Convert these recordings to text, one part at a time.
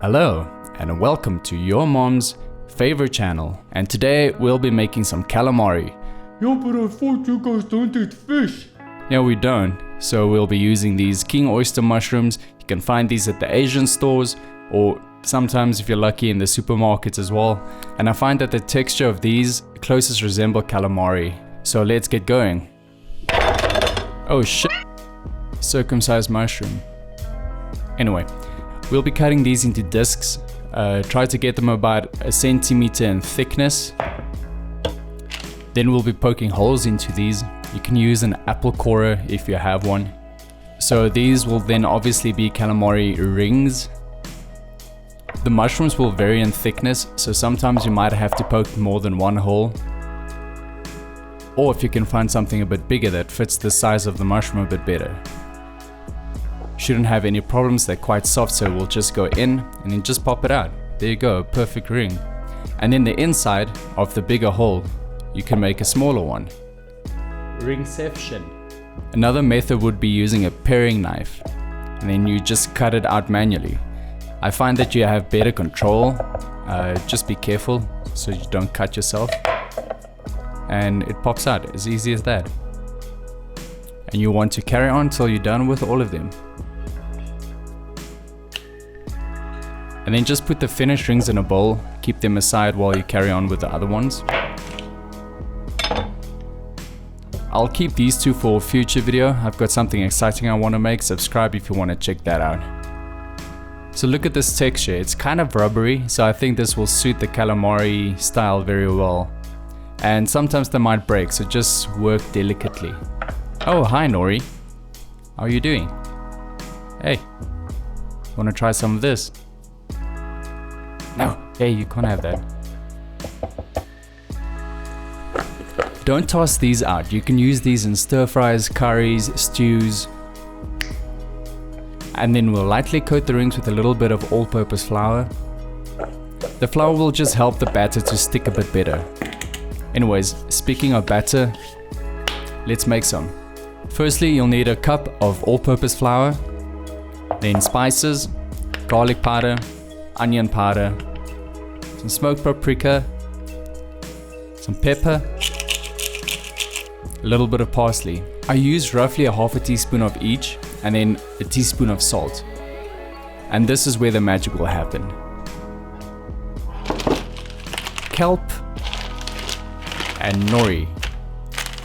Hello and welcome to your mom's favorite channel, and today we'll be making some calamari. Yeah, but I thought you guys don't eat fish. Yeah, we don't, so we'll be using these king oyster mushrooms. You can find these at the Asian stores or sometimes if you're lucky in the supermarkets as well. And I find that the texture of these closest resemble calamari. So let's get going. Oh shit, circumcised mushroom. Anyway, we'll be cutting these into discs. Try to get them about 1 centimeter in thickness. Then we'll be poking holes into these. You can use an apple corer if you have one. So these will then obviously be calamari rings. The mushrooms will vary in thickness, so sometimes you might have to poke more than one hole. Or if you can find something a bit bigger that fits the size of the mushroom a bit better. Shouldn't have any problems, they're quite soft, so we'll just go in and then just pop it out. There you go, perfect ring. And then the inside of the bigger hole, you can make a smaller one. Ringception. Another method would be using a paring knife, and then you just cut it out manually. I find that you have better control, just be careful so you don't cut yourself. And it pops out, as easy as that. And you want to carry on till you're done with all of them. And then just put the finished rings in a bowl, keep them aside while you carry on with the other ones. I'll keep these two for a future video. I've got something exciting I want to make. Subscribe if you want to check that out. So look at this texture, it's kind of rubbery, so I think this will suit the calamari style very well. And sometimes they might break, so just work delicately. Oh, hi Nori. How are you doing? Hey, wanna try some of this? No, hey, you can't have that. Don't toss these out. You can use these in stir fries, curries, stews. And then we'll lightly coat the rings with a little bit of all-purpose flour. The flour will just help the batter to stick a bit better. Anyways, speaking of batter, let's make some. Firstly, you'll need a cup of all-purpose flour, then spices, garlic powder, onion powder, some smoked paprika, some pepper, a little bit of parsley. I used roughly 1/2 teaspoon of each, and then a teaspoon of salt. And this is where the magic will happen. Kelp and nori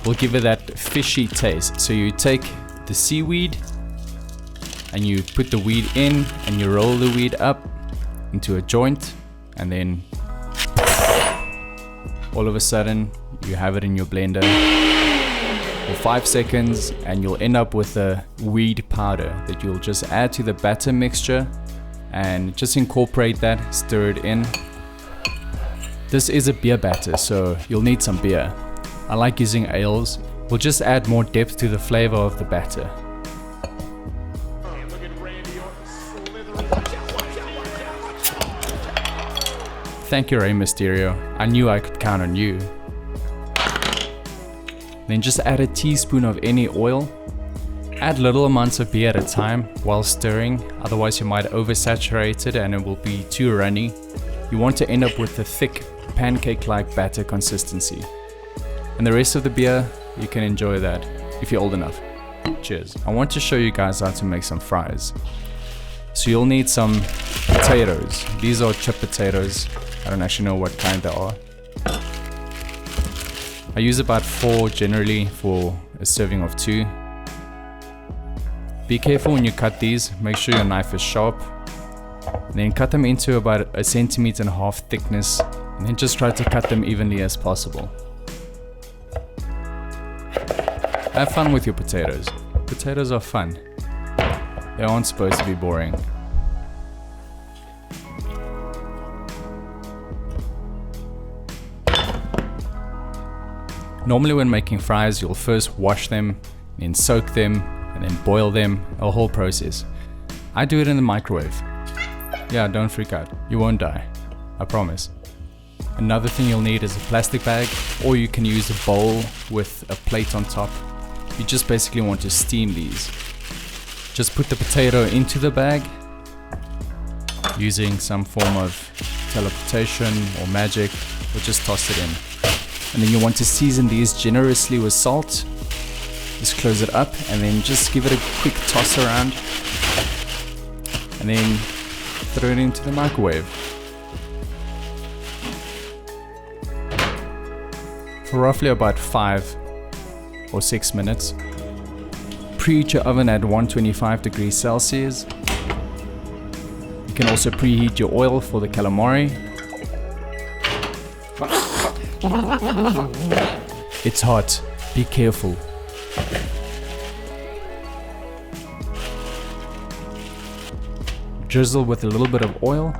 will give it that fishy taste. So you take the seaweed and you put the weed in and you roll the weed up into a joint, and then all of a sudden you have it in your blender for 5 seconds and you'll end up with a weed powder that you'll just add to the batter mixture and just incorporate that, stir it in. This is a beer batter, so you'll need some beer. I like using ales. We'll just add more depth to the flavor of the batter. Thank you, Rey Mysterio. I knew I could count on you. Then just add a teaspoon of any oil. Add little amounts of beer at a time while stirring, otherwise you might oversaturate it and it will be too runny. You want to end up with a thick pancake-like batter consistency. And the rest of the beer, you can enjoy that if you're old enough. Cheers. I want to show you guys how to make some fries. So you'll need some potatoes. These are chip potatoes. I don't actually know what kind they are. I use about 4 generally for a serving of 2. Be careful when you cut these, make sure your knife is sharp. And then cut them into about 1.5 centimeters thickness, and then just try to cut them evenly as possible. Have fun with your potatoes. Potatoes are fun. They aren't supposed to be boring. Normally when making fries, you'll first wash them, then soak them, and then boil them, a whole process. I do it in the microwave. Yeah, don't freak out, you won't die, I promise. Another thing you'll need is a plastic bag, or you can use a bowl with a plate on top. You just basically want to steam these. Just put the potato into the bag, using some form of teleportation or magic, or just toss it in. And then you want to season these generously with salt. Just close it up and then just give it a quick toss around. And then throw it into the microwave. For roughly about 5 or 6 minutes. Preheat your oven at 125 degrees Celsius. You can also preheat your oil for the calamari. It's hot, be careful. Drizzle with a little bit of oil.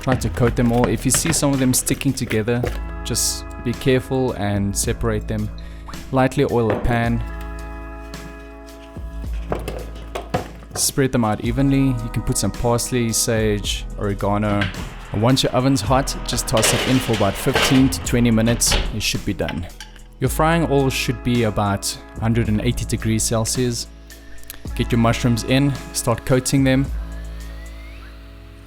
Try to coat them all. If you see some of them sticking together, just be careful and separate them. Lightly oil a pan. Spread them out evenly. You can put some parsley, sage, oregano. And once your oven's hot, just toss it in for about 15 to 20 minutes. It should be done. Your frying oil should be about 180 degrees Celsius. Get your mushrooms in, start coating them.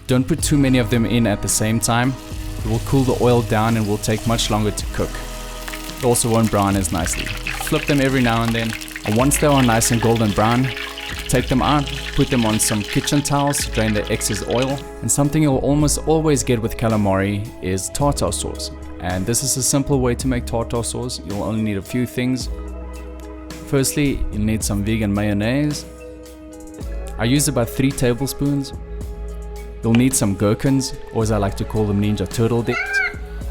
Don't put too many of them in at the same time. It will cool the oil down and will take much longer to cook. It also won't brown as nicely. Flip them every now and then, and once they are nice and golden brown, take them out, put them on some kitchen towels to drain the excess oil. And something you'll almost always get with calamari is tartar sauce. And this is a simple way to make tartar sauce. You'll only need a few things. Firstly, you'll need some vegan mayonnaise. I use about 3 tablespoons. You'll need some gherkins, or as I like to call them, ninja turtle dicks.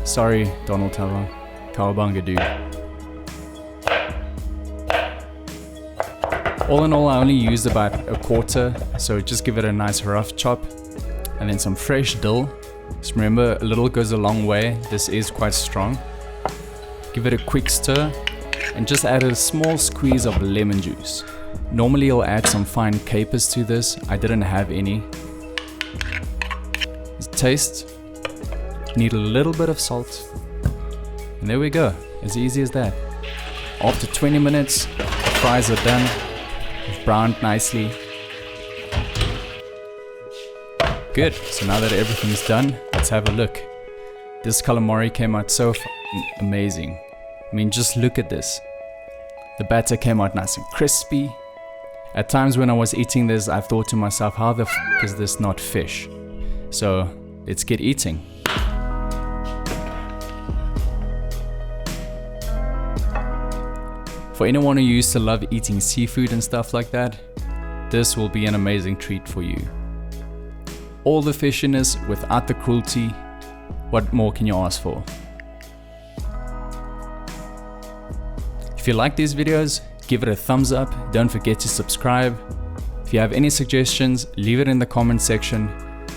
Sorry, Donald Tava. Cowabunga, dude. All in all, I only used about a quarter, so just give it a nice rough chop. And then some fresh dill. Just remember, a little goes a long way. This is quite strong. Give it a quick stir, and just add a small squeeze of lemon juice. Normally you'll add some fine capers to this. I didn't have any. Taste. Need a little bit of salt. And there we go. As easy as that. After 20 minutes, the fries are done. They've browned nicely. Good. So now that everything's done, let's have a look. This calamari came out so amazing. I mean, just look at this. The batter came out nice and crispy. At times when I was eating this, I thought to myself, how the f is this not fish? So let's get eating. For anyone who used to love eating seafood and stuff like that, this will be an amazing treat for you. All the fishiness without the cruelty. What more can you ask for? If you like these videos, give it a thumbs up. Don't forget to subscribe. If you have any suggestions, leave it in the comment section.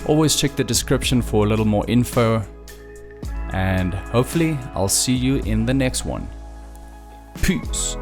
Always check the description for a little more info. And hopefully I'll see you in the next one. Peace.